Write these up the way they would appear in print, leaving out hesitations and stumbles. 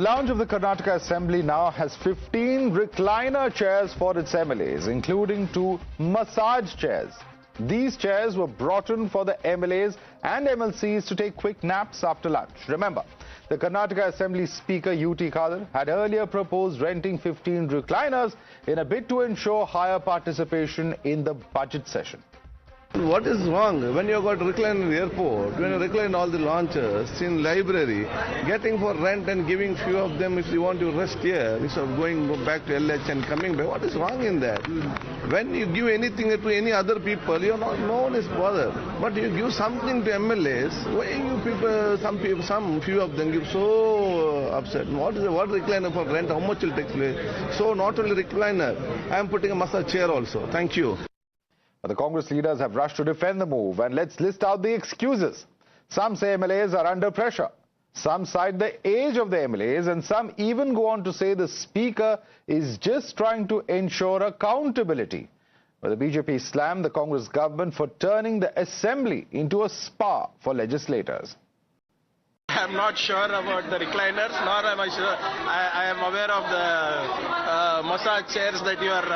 The lounge of the Karnataka Assembly now has 15 recliner chairs for its MLAs, including 2 massage chairs. These chairs were brought in for the MLAs and MLCs to take quick naps after lunch. Remember, the Karnataka Assembly Speaker UT Khader had earlier proposed renting 15 recliners in a bid to ensure higher participation in the budget session. What is wrong when you got recliner in the airport, when you recline all the launchers in library, getting for rent and giving few of them if you want to rest here instead of going back to LH and coming back? What is wrong in that? When you give anything to any other people, you're not, no one is bothered. But you give something to MLAs, why you people, some few of them give so upset. What recliner for rent? How much will take place? So not only recliner, I am putting a massage chair also. Thank you. But the Congress leaders have rushed to defend the move, and let's list out the excuses. Some say MLAs are under pressure. Some cite the age of the MLAs, and some even go on to say the Speaker is just trying to ensure accountability. But the BJP slammed the Congress government for turning the Assembly into a spa for legislators. I am not sure about the recliners, nor am I sure. I am aware of the massage chairs that you are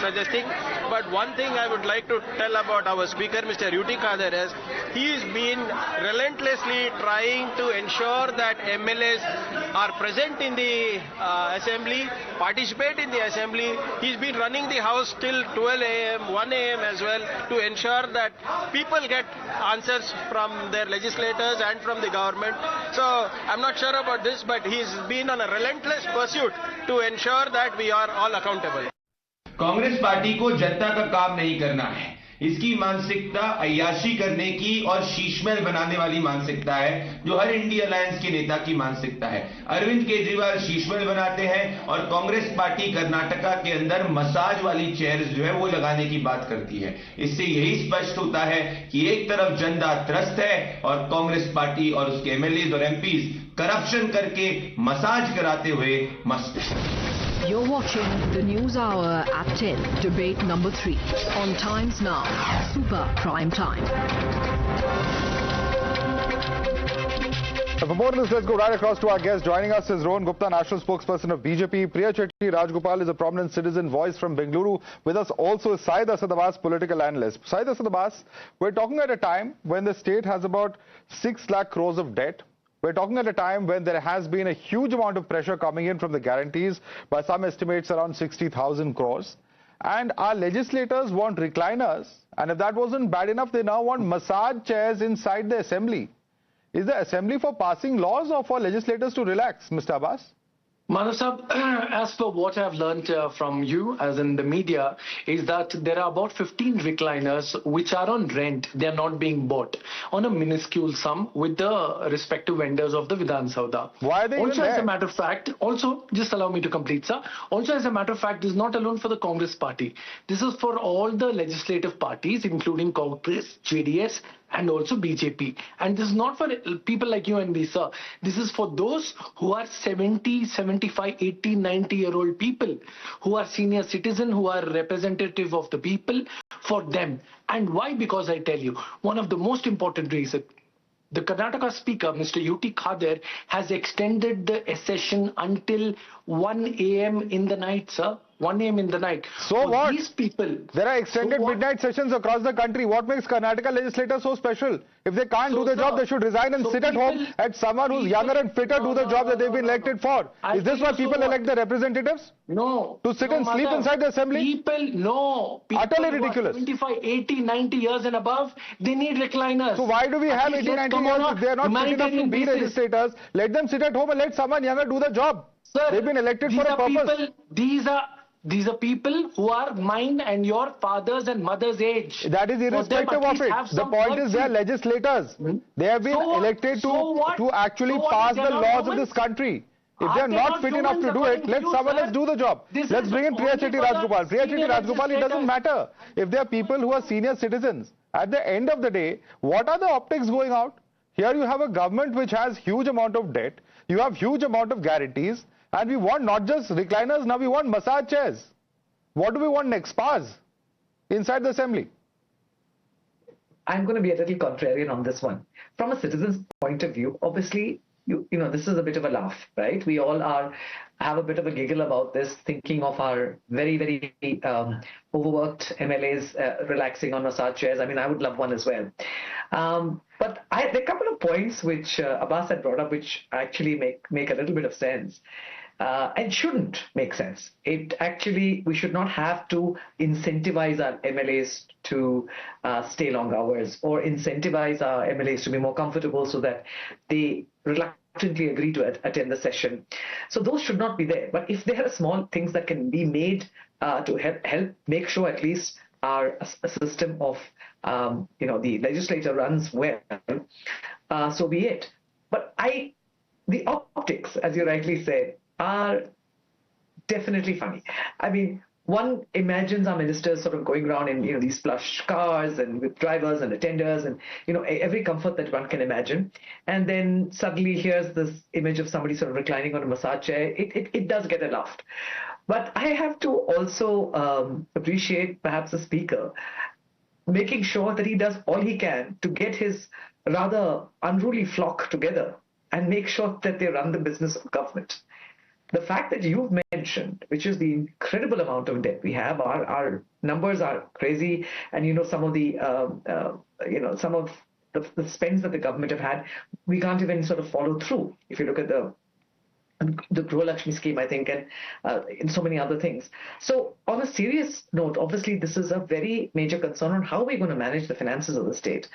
suggesting. But one thing I would like to tell about our speaker, Mr. UT Khader, is he has been relentlessly trying to ensure that MLAs are present in the assembly, participate in the assembly. He's been running the house till 12 a.m., 1 a.m. as well to ensure that people get answers from their legislators and from the government. So I'm not sure about this, but he's been on a relentless pursuit to ensure that we are all accountable. Congress party को जनता का काम नहीं करना है, इसकी मानसिकता अय्याशी करने की और शीश महल बनाने वाली मानसिकता है, जो हर इंडिया अलायंस के नेता की मानसिकता है। अरविंद केजरीवाल शीश महल बनाते हैं और कांग्रेस पार्टी कर्नाटका के अंदर मसाज वाली चेयर्स जो है वो लगाने की बात करती है। इससे यही स्पष्ट होता है कि एक तरफ जनता त्रस्त है और कांग्रेस पार्टी और उसके एमएलए और एमपीज करप्शन करके मसाज कराते हुए मस्त हैं। You're watching the News Hour at 10, debate number 3 on Times Now, Super Prime Time. For more on this, let's go right across to our guest. Joining us is Rohan Gupta, National Spokesperson of BJP. Priya Chetty Rajgopal is a prominent citizen voice from Bengaluru. With us also is Syed Asad Abbas, political analyst. Syed Asad Abbas, we're talking at a time when the state has about 6 lakh crores of debt. We're talking at a time when there has been a huge amount of pressure coming in from the guarantees, by some estimates around 60,000 crores. And our legislators want recliners, and if that wasn't bad enough, they now want massage chairs inside the assembly. Is the assembly for passing laws or for legislators to relax, Mr. Abbas? Madhav, as per what I've learned from you, as in the media, is that there are about 15 recliners which are on rent. They are not being bought on a minuscule sum with the respective vendors of the Vidhan Sauda. Why are they also, even there? As a matter of fact, also, just allow me to complete, sir. Also, as a matter of fact, this is not alone for the Congress party. This is for all the legislative parties, including Congress, JDS, and also BJP. And this is not for people like you and me, sir. This is for those who are 70, 75, 80, 90-year-old people, who are senior citizens, who are representative of the people, for them. And why? Because I tell you, one of the most important reasons, the Karnataka Speaker, Mr. UT Khader, has extended the session until 1 a.m. in the night, sir. 1 a.m. in the night. So what? These people... There are extended midnight sessions across the country. What makes Karnataka legislators so special? If they can't do the job, they should resign and sit at home and someone who's younger and fitter do the job that they've been elected for. Is this why people elect the representatives? No. To sit and sleep inside the assembly? People Utterly ridiculous. 75, 80, 90 years and above, they need recliners. So why do we have 80, 90 years if they are not fit enough to be legislators? Let them sit at home and let someone younger do the job. Sir, they've been elected for a purpose. These are people who are mine and your father's and mother's age. That is irrespective of it. The point is they are legislators. They have been elected to actually pass the laws of this country. If they are not fit enough to do it, let someone else do the job. Let's bring in Priya Chetty Rajgopal. Priya Chetty Rajgopal, it doesn't matter if they are people who are senior citizens. At the end of the day, what are the optics going out? Here you have a government which has huge amount of debt. You have huge amount of guarantees. And we want not just recliners, now we want massage chairs. What do we want next? Spas inside the assembly. I'm going to be a little contrarian on this one. From a citizen's point of view, obviously, this is a bit of a laugh, right? We all have a bit of a giggle about this, thinking of our very, very overworked MLAs relaxing on massage chairs. I mean, I would love one as well. But there are a couple of points which Abbas had brought up, which actually make a little bit of sense. And shouldn't make sense. We should not have to incentivize our MLAs to stay long hours, or incentivize our MLAs to be more comfortable so that they reluctantly agree to attend the session. So those should not be there. But if there are small things that can be made to help make sure at least our system of the legislature runs well, so be it. But the optics, as you rightly said, are definitely funny. I mean, one imagines our ministers sort of going around in these plush cars and with drivers and attenders and every comfort that one can imagine, and then suddenly here's this image of somebody sort of reclining on a massage chair. It does get a laugh. But I have to also appreciate perhaps the speaker making sure that he does all he can to get his rather unruly flock together and make sure that they run the business of government. The fact that you've mentioned, which is the incredible amount of debt we have, our numbers are crazy, and some of the some of the spends that the government have had, we can't even sort of follow through. If you look at the Gruha Lakshmi scheme, I think, and in so many other things. So on a serious note, obviously this is a very major concern on how we're going to manage the finances of the state.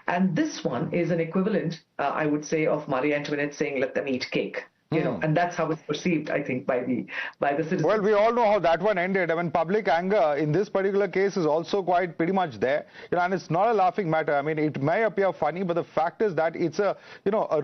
And this one is an equivalent, I would say, of Marie Antoinette saying, let them eat cake. And that's how it's perceived, I think, by the citizens. Well, we all know how that one ended. I mean, public anger in this particular case is also quite pretty much there. And it's not a laughing matter. I mean, it may appear funny, but the fact is that it's a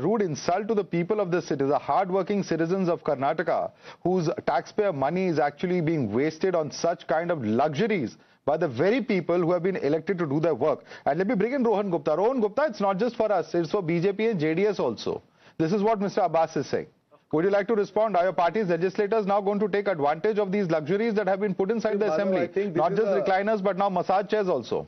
rude insult to the people of this city, the hardworking citizens of Karnataka, whose taxpayer money is actually being wasted on such kind of luxuries by the very people who have been elected to do their work. And let me bring in Rohan Gupta. Rohan Gupta, it's not just for us, it's for BJP and JDS also. This is what Mr. Abbas is saying. Would you like to respond? Are your party's legislators now going to take advantage of these luxuries that have been put inside the assembly? Not just recliners, but now massage chairs also.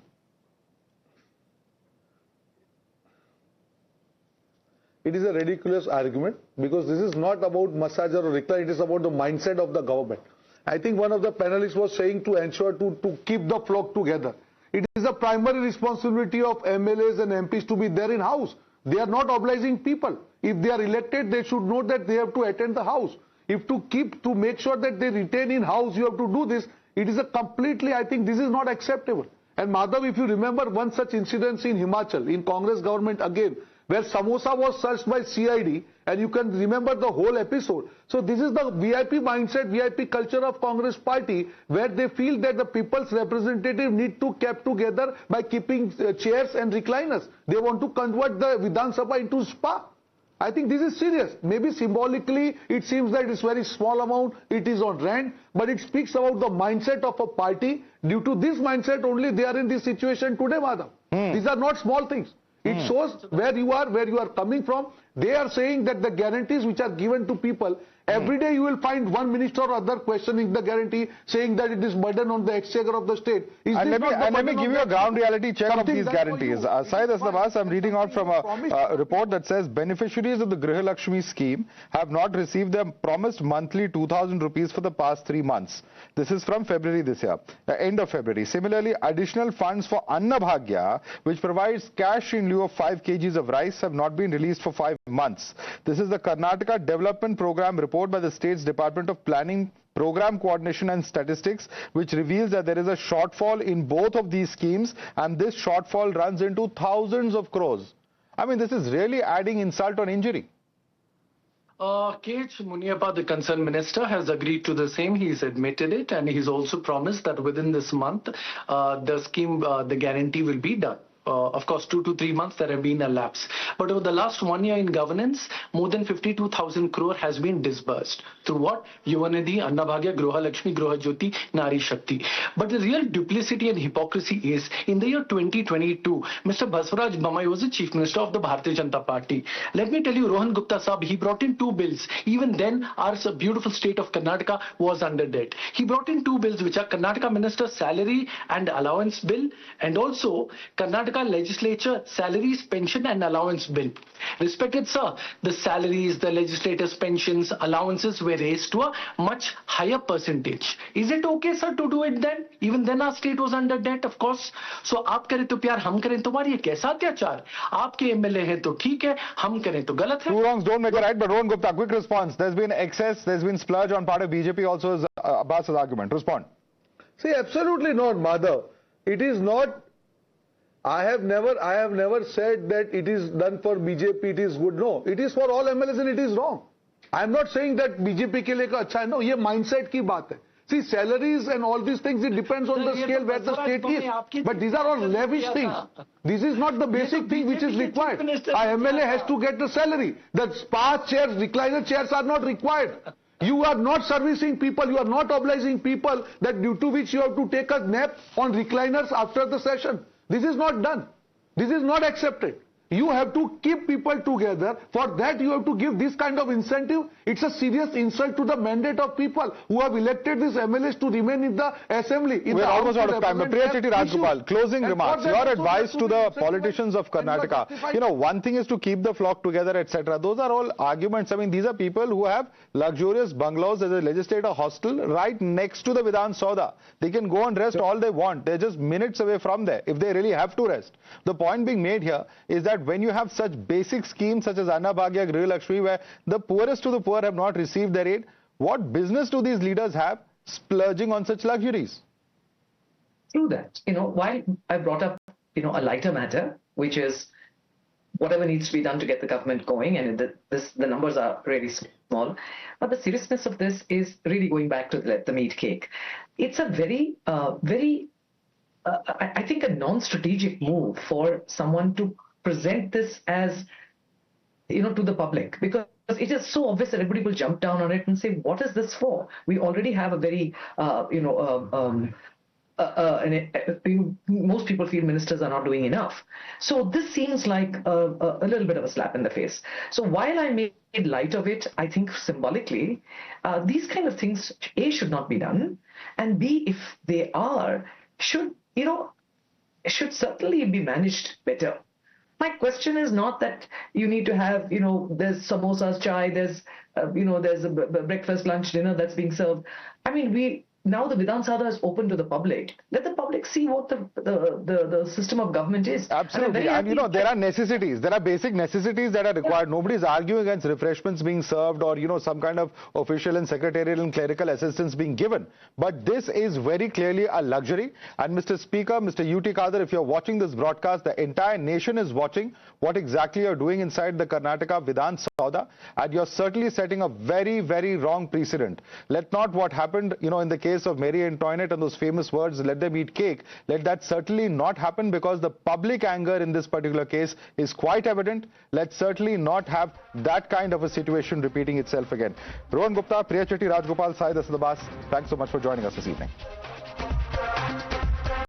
It is a ridiculous argument, because this is not about massage or recline, it is about the mindset of the government. I think one of the panelists was saying to ensure to keep the flock together. It is a primary responsibility of MLAs and MPs to be there in house. They are not obliging people. If they are elected, they should know that they have to attend the house. If to make sure that they retain in house, you have to do this. It is a completely, I think this is not acceptable. And Madhav, if you remember one such incident in Himachal, in Congress government again, where samosa was searched by CID, and you can remember the whole episode. So this is the VIP mindset, VIP culture of Congress party, where they feel that the people's representative need to keep together by keeping chairs and recliners. They want to convert the Vidhan Sabha into spa. I think this is serious. Maybe symbolically it seems that it's very small amount, it is on rent, but it speaks about the mindset of a party. Due to this mindset only they are in this situation today, Madhav. These are not small things. It shows where you are coming from. They are saying that the guarantees which are given to people, every day you will find one minister or other questioning the guarantee, saying that it is burden on the exchequer of the state. And let me give you a ground reality check of these guarantees. Syed Asnabas, I'm reading out from a report that says beneficiaries of the Gruha Lakshmi scheme have not received their promised monthly 2,000 rupees for the past 3 months. This is from February this year, end of February. Similarly, additional funds for Anna Bhagya, which provides cash in lieu of 5 kgs of rice, have not been released for 5 months. This is the Karnataka Development Program report by the state's Department of Planning, Program Coordination and Statistics, which reveals that there is a shortfall in both of these schemes, and this shortfall runs into thousands of crores. I mean, this is really adding insult on injury. K.H. Muniappa, the concerned minister, has agreed to the same. He's admitted it, and he's also promised that within this month, the scheme, the guarantee will be done. Of course, 2 to 3 months there have been a lapse. But over the last 1 year in governance, more than 52,000 crore has been disbursed. Through what? Yuvanidhi, Annabhagya, Gruha Lakshmi, Gruha Jyoti, Nari Shakti. But the real duplicity and hypocrisy is, in the year 2022, Mr. Basavaraj Bommai was the Chief Minister of the Bharatiya Janata Party. Let me tell you, Rohan Gupta Saab, he brought in 2 bills. Even then, our beautiful state of Karnataka was under debt. He brought in 2 bills, which are Karnataka Minister's Salary and Allowance Bill, and also Karnataka Karnataka legislature salaries, pension and allowance bill. Respected sir, the salaries, the legislators' pensions, allowances were raised to a much higher percentage. Is it okay, sir, to do it then? Even then our state was under debt, of course. So आप करें तो प्यार, हम करें तो मार, ये कैसा अत्याचार? आपके MLA हैं तो ठीक है, हम करें तो गलत है. Two wrongs don't make a right, but Rohan Gupta, quick response. There's been excess, there's been splurge on part of BJP also is Abbas's argument. Respond. See, absolutely not, Madhav. It is not. I have never said that it is done for BJP, it is good. No, it is for all MLAs and it is wrong. I am not saying that BJP के लिए का अच्छा है. No, ये mindset की बात है. See, salaries and all these things, it depends on the scale where the state is. But these are all lavish things. This is not the basic thing which is required. A MLA has to get the salary. The spa chairs, recliner chairs are not required. You are not servicing people, you are not obliging people that due to which you have to take a nap on recliners after the session. This is not done. This is not accepted. You have to keep people together. For that you have to give this kind of incentive. It's a serious insult to the mandate of people who have elected these MLAs to remain in the assembly. We're almost out of time. Priya Chetty Rajgopal, closing remarks. Your advice to the politicians of Karnataka. You know, one thing is to keep the flock together, etc. Those are all arguments. I mean, these are people who have luxurious bungalows as a legislator hostel right next to the Vidhan Sauda. They can go and rest all they want. They're just minutes away from there if they really have to rest. The point being made here is that when you have such basic schemes such as Annabhagya, Griha Lakshmi, where the poorest of the poor have not received their aid, what business do these leaders have splurging on such luxuries? True that. You know, while I brought up, a lighter matter, which is whatever needs to be done to get the government going, and the numbers are really small, but the seriousness of this is really going back to the meat cake. It's a very, I think, a non-strategic move for someone to present this as, to the public, because it is so obvious that everybody will jump down on it and say, what is this for? We already have a very, most people feel ministers are not doing enough. So this seems like a little bit of a slap in the face. So while I made light of it, I think symbolically, these kind of things, A, should not be done, and B, if they are, should certainly be managed better. My question is not that you need to have, there's samosas, chai, there's a breakfast, lunch, dinner that's being served. I mean, now the Vidhan Sauda is open to the public. Let the public see what the system of government is. Absolutely. And there are necessities. There are basic necessities that are required. Yeah. Nobody is arguing against refreshments being served or, some kind of official and secretarial and clerical assistance being given. But this is very clearly a luxury. And Mr. Speaker, Mr. U.T. Khadar, if you're watching this broadcast, the entire nation is watching what exactly you're doing inside the Karnataka Vidhan Sauda. And you're certainly setting a very, very wrong precedent. Let not what happened, in the case of Mary Antoinette and those famous words, let them eat cake, let that certainly not happen, because the public anger in this particular case is quite evident. Let's certainly not have that kind of a situation repeating itself again. Rohan Gupta, Priya Chetty Rajgopal, Syed Asad Abbas, thanks so much for joining us this evening.